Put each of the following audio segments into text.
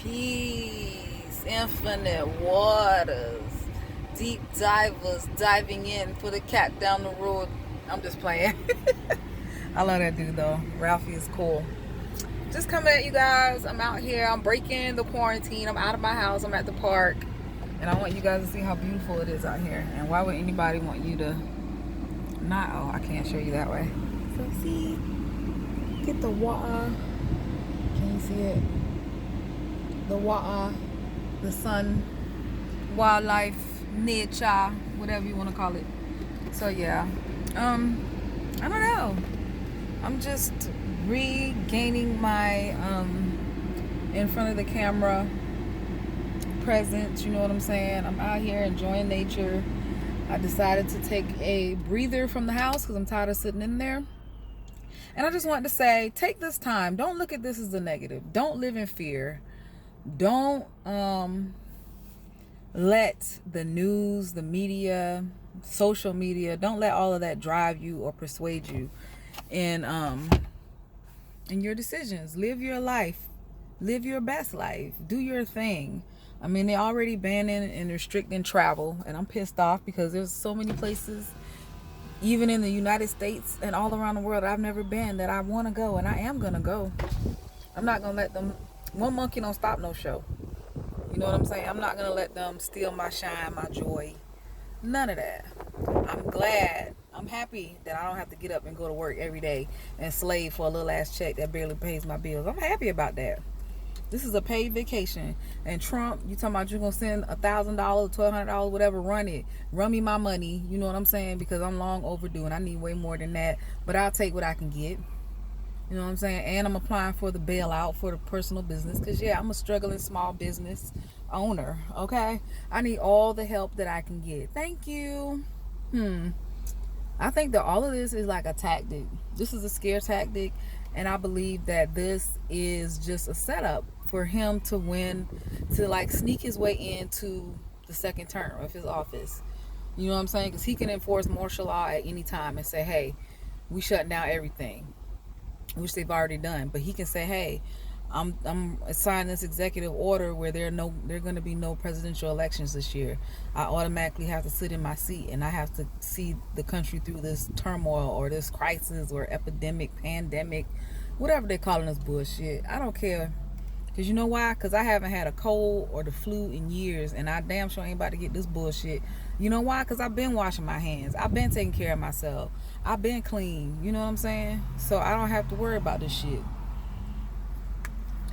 Peace, infinite waters, deep divers diving in for the cat down the road. I'm just playing. I love that dude though. Ralphie is cool. Just coming at you guys. I'm out here. I'm breaking the quarantine. I'm out of my house. I'm at the park. And I want you guys to see how beautiful it is out here. And why would anybody want you to not? Oh, I can't show you that way. So see, get the water. Can you see it? The water, the sun, wildlife, nature, whatever you want to call it. So yeah, I don't know. I'm just regaining my in front of the camera presence. You know what I'm saying? I'm out here enjoying nature. I decided to take a breather from the house because I'm tired of sitting in there. And I just wanted to say, take this time. Don't look at this as a negative. Don't live in fear. Don't let the news, the media, social media, don't let all of that drive you or persuade you in your decisions. Live your life. Live your best life. Do your thing. I mean, they're already banning and restricting travel, and I'm pissed off because there's so many places, even in the United States and all around the world, I've never been, that I want to go, and I am going to go. I'm not going to let them. One monkey don't stop no show. You know what I'm saying? I'm not going to let them steal my shine, my joy. None of that. I'm glad. I'm happy that I don't have to get up and go to work every day and slave for a little ass check that barely pays my bills. I'm happy about that. This is a paid vacation. And Trump, you talking about you're going to send $1,000, $1,200, whatever, run it. Run me my money. You know what I'm saying? Because I'm long overdue and I need way more than that. But I'll take what I can get. You know what I'm saying? And I'm applying for the bailout for the personal business. Because, yeah, I'm a struggling small business owner. Okay? I need all the help that I can get. Thank you. I think that all of this is like a tactic. This is a scare tactic. And I believe that this is just a setup for him to win, to like sneak his way into the second term of his office. You know what I'm saying? Because he can enforce martial law at any time and say, hey, we shutting down everything. Which they've already done, but he can say, "Hey, I'm assigning this executive order where there are going to be no presidential elections this year. I automatically have to sit in my seat, and I have to see the country through this turmoil or this crisis or epidemic, pandemic, whatever they're calling this bullshit. I don't care, because you know why? Because I haven't had a cold or the flu in years, and I damn sure ain't about to get this bullshit. You know why? Because I've been washing my hands. I've been taking care of myself. I've been clean. You know what I'm saying? So I don't have to worry about this shit.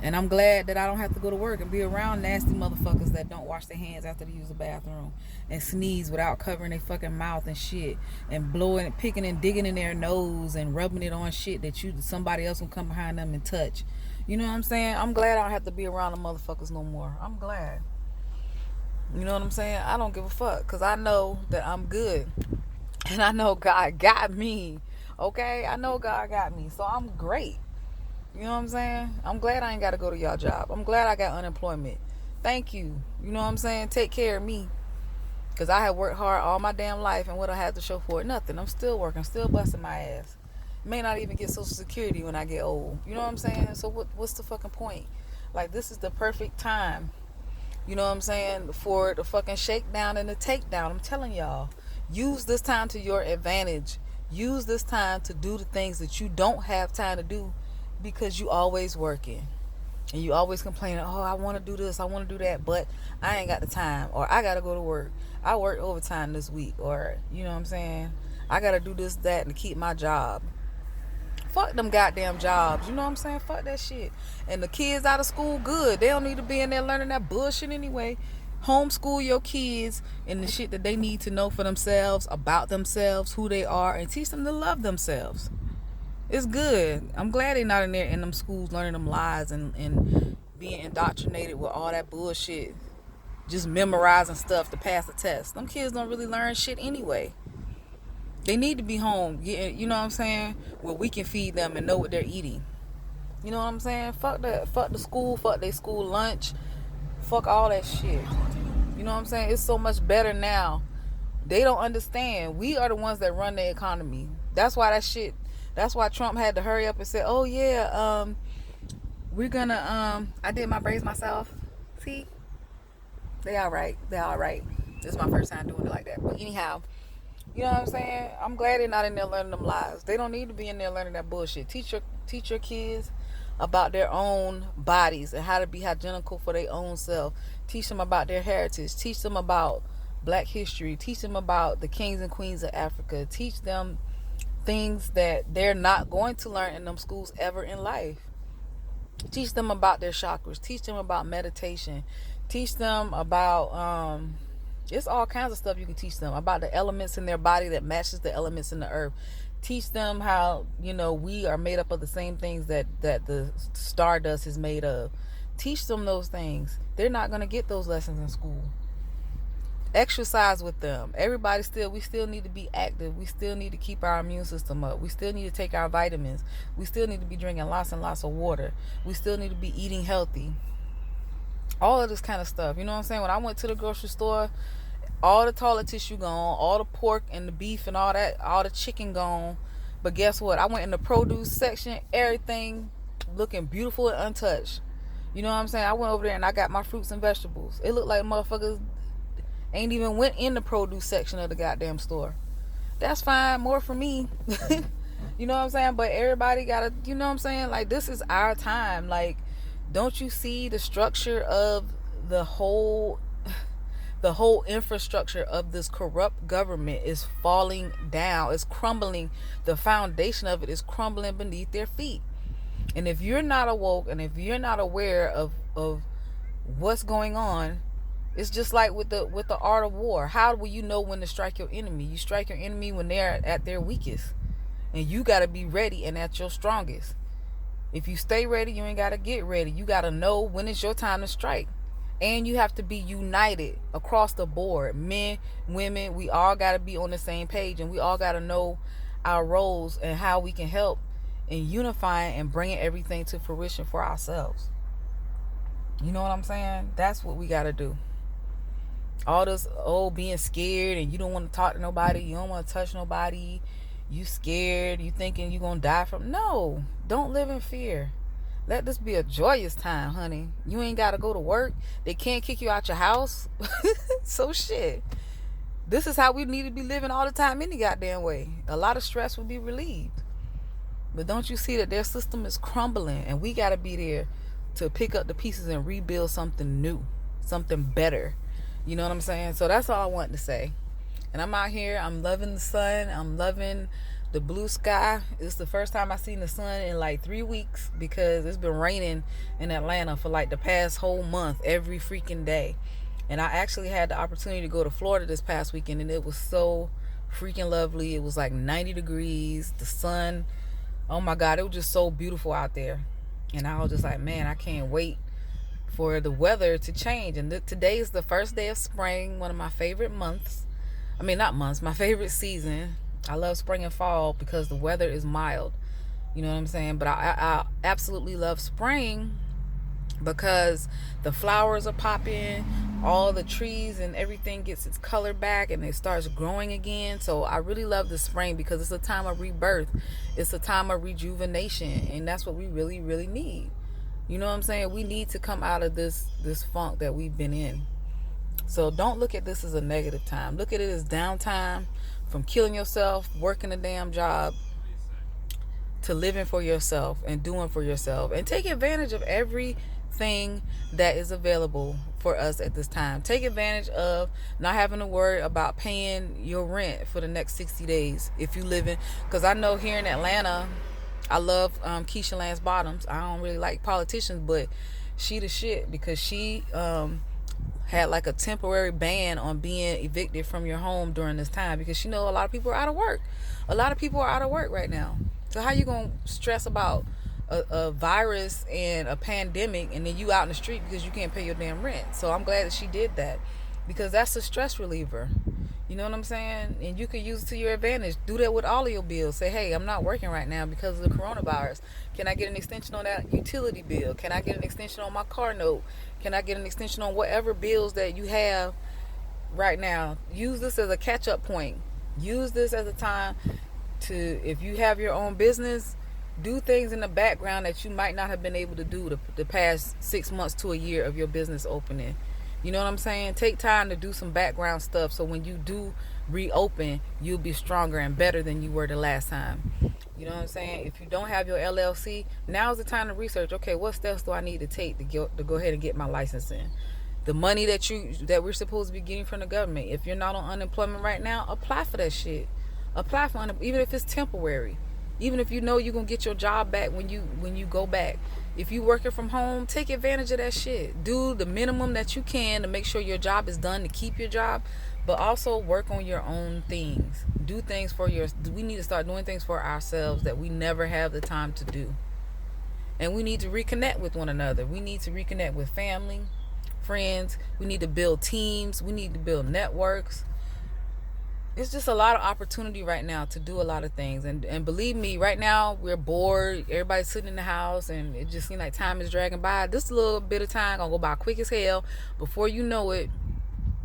And I'm glad that I don't have to go to work and be around nasty motherfuckers that don't wash their hands after they use the bathroom and sneeze without covering their fucking mouth and shit and blowing and picking and digging in their nose and rubbing it on shit that somebody else will come behind them and touch. You know what I'm saying? I'm glad I don't have to be around the motherfuckers no more. I'm glad. You know what I'm saying? I don't give a fuck because I know that I'm good. And I know God got me. Okay? I know God got me. So I'm great. You know what I'm saying? I'm glad I ain't got to go to y'all job. I'm glad I got unemployment. Thank you. You know what I'm saying? Take care of me. Because I have worked hard all my damn life, and what I had to show for it? Nothing. I'm still working. Still busting my ass. May not even get Social Security when I get old. You know what I'm saying? So what's the fucking point? Like, this is the perfect time. You know what I'm saying? For the fucking shakedown and the takedown. I'm telling y'all. Use this time to your advantage. Use this time to do the things that you don't have time to do because you always working. And you always complaining, oh, I want to do this, I want to do that, but I ain't got the time. Or I got to go to work. I worked overtime this week. Or, you know what I'm saying? I got to do this, that, and to keep my job. Fuck them goddamn jobs. You know what I'm saying? Fuck that shit. And the kids out of school, good. They don't need to be in there learning that bullshit anyway. Homeschool your kids and the shit that they need to know for themselves, about themselves, who they are, and teach them to love themselves. It's good. I'm glad they're not in there in them schools learning them lies and being indoctrinated with all that bullshit. Just memorizing stuff to pass the test. Them kids don't really learn shit anyway. They need to be home, you know what I'm saying, where we can feed them and know what they're eating. You know what I'm saying? Fuck the school, fuck their school lunch, fuck all that shit. You know what I'm saying? It's so much better now. They don't understand. We are the ones that run the economy. That's why Trump had to hurry up and say, oh yeah, we're gonna, I did my braids myself. See, they all right. They all right. This is my first time doing it like that. But anyhow, you know what I'm saying? I'm glad they're not in there learning them lies. They don't need to be in there learning that bullshit. Teach your kids about their own bodies and how to be hygienical for their own self. Teach them about their heritage. Teach them about black history. Teach them about the kings and queens of Africa. Teach them things that they're not going to learn in them schools ever in life. Teach them about their chakras. Teach them about meditation. Teach them about it's all kinds of stuff you can teach them about the elements in their body that matches the elements in the earth. Teach them how, we are made up of the same things that the stardust is made of. Teach them those things. They're not going to get those lessons in school. Exercise with them. We still need to be active. We still need to keep our immune system up. We still need to take our vitamins. We still need to be drinking lots and lots of water. We still need to be eating healthy. All of this kind of stuff. You know what I'm saying? When I went to the grocery store, all the toilet tissue gone, all the pork and the beef and all that, all the chicken gone. But guess what? I went in the produce section, everything looking beautiful and untouched. You know what I'm saying? I went over there and I got my fruits and vegetables. It looked like motherfuckers ain't even went in the produce section of the goddamn store. That's fine, more for me. You know what I'm saying? But everybody gotta, you know what I'm saying? Like, this is our time. Like, don't you see the structure of the whole infrastructure of this corrupt government is falling down? It's crumbling. The foundation of it is crumbling beneath their feet. And if you're not awoke and if you're not aware of what's going on, it's just like with the art of war. How will you know when to strike your enemy? You strike your enemy when they're at their weakest. And you got to be ready and at your strongest. If you stay ready, you ain't got to get ready. You got to know when it's your time to strike. And you have to be united across the board. Men, women, we all got to be on the same page. And we all got to know our roles and how we can help in unifying and bringing everything to fruition for ourselves. You know what I'm saying? That's what we got to do. All this being scared and you don't want to talk to nobody, you don't want to touch nobody, you scared, you thinking you're gonna die from. No, don't live in fear. Let this be a joyous time, honey. You ain't gotta go to work. They can't kick you out your house. So shit, this is how we need to be living all the time any goddamn way. A lot of stress will be relieved. But don't you see that their system is crumbling and we gotta be there to pick up the pieces and rebuild something new, something better. You know what I'm saying? So that's all I want to say. And I'm out here. I'm loving the sun. I'm loving the blue sky. It's the first time I've seen the sun in like 3 weeks because it's been raining in Atlanta for like the past whole month, every freaking day. And I actually had the opportunity to go to Florida this past weekend and it was so freaking lovely. It was like 90 degrees. The sun, oh my God, it was just so beautiful out there. And I was just like, man, I can't wait for the weather to change. And today is the first day of spring, one of my favorite months. I mean, not months, my favorite season. I love spring and fall because the weather is mild. You know what I'm saying? But I absolutely love spring because the flowers are popping, all the trees and everything gets its color back and it starts growing again. So I really love the spring because it's a time of rebirth. It's a time of rejuvenation, and that's what we really, really need. You know what I'm saying? We need to come out of this funk that we've been in. So don't look at this as a negative time. Look at it as downtime from killing yourself, working a damn job, to living for yourself and doing for yourself. And take advantage of everything that is available for us at this time. Take advantage of not having to worry about paying your rent for the next 60 days if you live in. Because I know here in Atlanta, I love Keisha Lance Bottoms. I don't really like politicians, but she the shit because she had like a temporary ban on being evicted from your home during this time because she know a lot of people are out of work. A lot of people are out of work right now. So how you gonna stress about a virus and a pandemic and then you out in the street because you can't pay your damn rent? So I'm glad that she did that because that's a stress reliever. You know what I'm saying? And you can use it to your advantage. Do that with all of your bills. Say, hey, I'm not working right now because of the coronavirus. Can I get an extension on that utility bill? Can I get an extension on my car note? Can I get an extension on whatever bills that you have right now? Use this as a catch-up point. Use this as a time to, if you have your own business, Do things in the background that you might not have been able to do the past 6 months to a year of your business opening. You know what I'm saying? Take time to do some background stuff so when you do reopen, you'll be stronger and better than you were the last time. You know what I'm saying? If you don't have your LLC, now's the time to research. Okay, what steps do I need to take to go ahead and get my license in? The money that we're supposed to be getting from the government. If you're not on unemployment right now, apply for that shit. Apply for even if it's temporary. Even if you know you're gonna get your job back when you go back. If you working from home, take advantage of that shit. Do the minimum that you can to make sure your job is done to keep your job, but also work on your own things. Do things for we need to start doing things for ourselves that we never have the time to do. And we need to reconnect with one another. We need to reconnect with family, friends. We need to build teams. We need to build networks. It's just a lot of opportunity right now to do a lot of things. And believe me, right now we're bored. Everybody's sitting in the house and it just seems like time is dragging by. This little bit of time gonna go by quick as hell. Before you know it,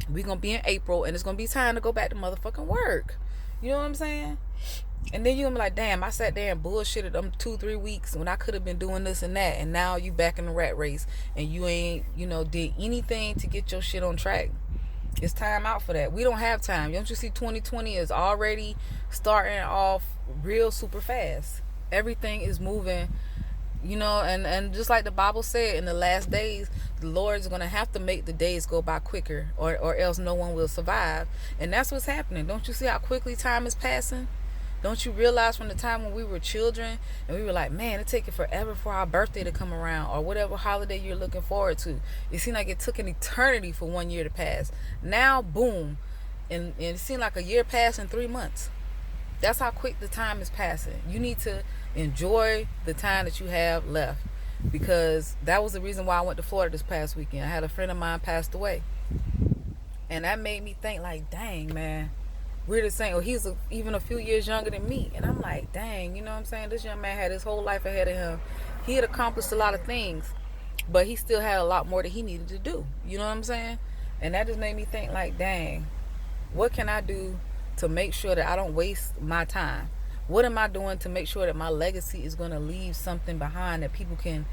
we're gonna be in April and it's gonna be time to go back to motherfucking work. You know what I'm saying? And then you're gonna be like, damn, I sat there and bullshitted them 2-3 weeks when I could have been doing this and that, and now you back in the rat race and you ain't, did anything to get your shit on track. It's time out for that. We don't have time. Don't you see 2020 is already starting off real super fast. Everything is moving, and just like the Bible said, in the last days, the Lord is going to have to make the days go by quicker or else no one will survive. And that's what's happening. Don't you see how quickly time is passing? Don't you realize from the time when we were children and we were like, man, it takes forever for our birthday to come around or whatever holiday you're looking forward to. It seemed like it took an eternity for 1 year to pass. Now, boom, and it seemed like a year passed in 3 months. That's how quick the time is passing. You need to enjoy the time that you have left, because that was the reason why I went to Florida this past weekend. I had a friend of mine passed away, and that made me think like, dang, man, we're the same. He's even a few years younger than me. And I'm like, dang, you know what I'm saying? This young man had his whole life ahead of him. He had accomplished a lot of things, but he still had a lot more that he needed to do. You know what I'm saying? And that just made me think like, dang, what can I do to make sure that I don't waste my time? What am I doing to make sure that my legacy is going to leave something behind that people can,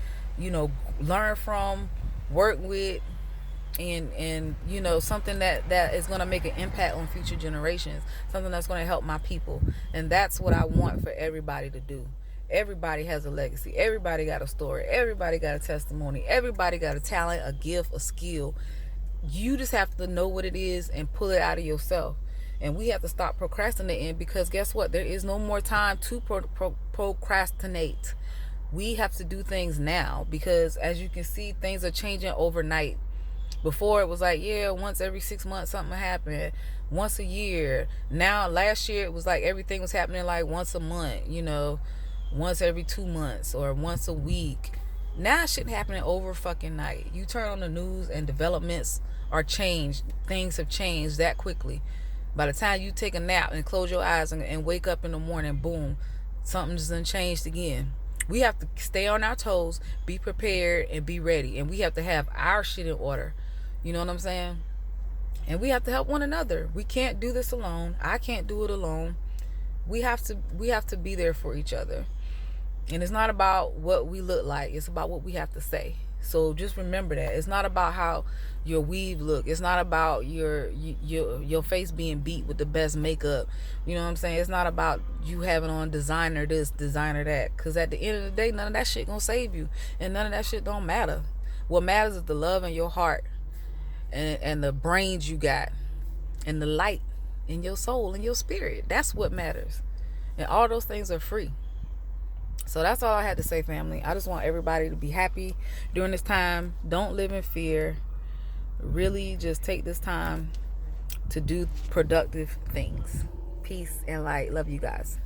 learn from, work with, and something that is going to make an impact on future generations, something that's going to help my people. And that's what I want for everybody to do. Everybody has a legacy. Everybody got a story. Everybody got a testimony. Everybody got a talent, a gift, a skill. You just have to know what it is and pull it out of yourself. And we have to stop procrastinating, because guess what? There is no more time to procrastinate. We have to do things now, because as you can see, things are changing overnight. Before it was like, yeah, once every 6 months something happened, once a year. Now, last year it was like everything was happening like once a month, once every 2 months or once a week. Now shit happening over fucking night. You turn on the news and developments are changed. Things have changed that quickly. By the time you take a nap and close your eyes and wake up in the morning, boom, something's done changed again. We have to stay on our toes, be prepared, and be ready. And we have to have our shit in order. You know what I'm saying? And we have to help one another. We can't do this alone. I can't do it alone. We have to be there for each other. And it's not about what we look like. It's about what we have to say. So just remember that. It's not about how your weave look. It's not about your face being beat with the best makeup. You know what I'm saying? It's not about you having on designer this, designer that. Because at the end of the day, none of that shit gonna save you. And none of that shit don't matter. What matters is the love in your heart. And the brains you got. And the light in your soul and your spirit. That's what matters. And all those things are free. So that's all I had to say, family. I just want everybody to be happy during this time. Don't live in fear. Really just take this time to do productive things. Peace and light. Love you guys.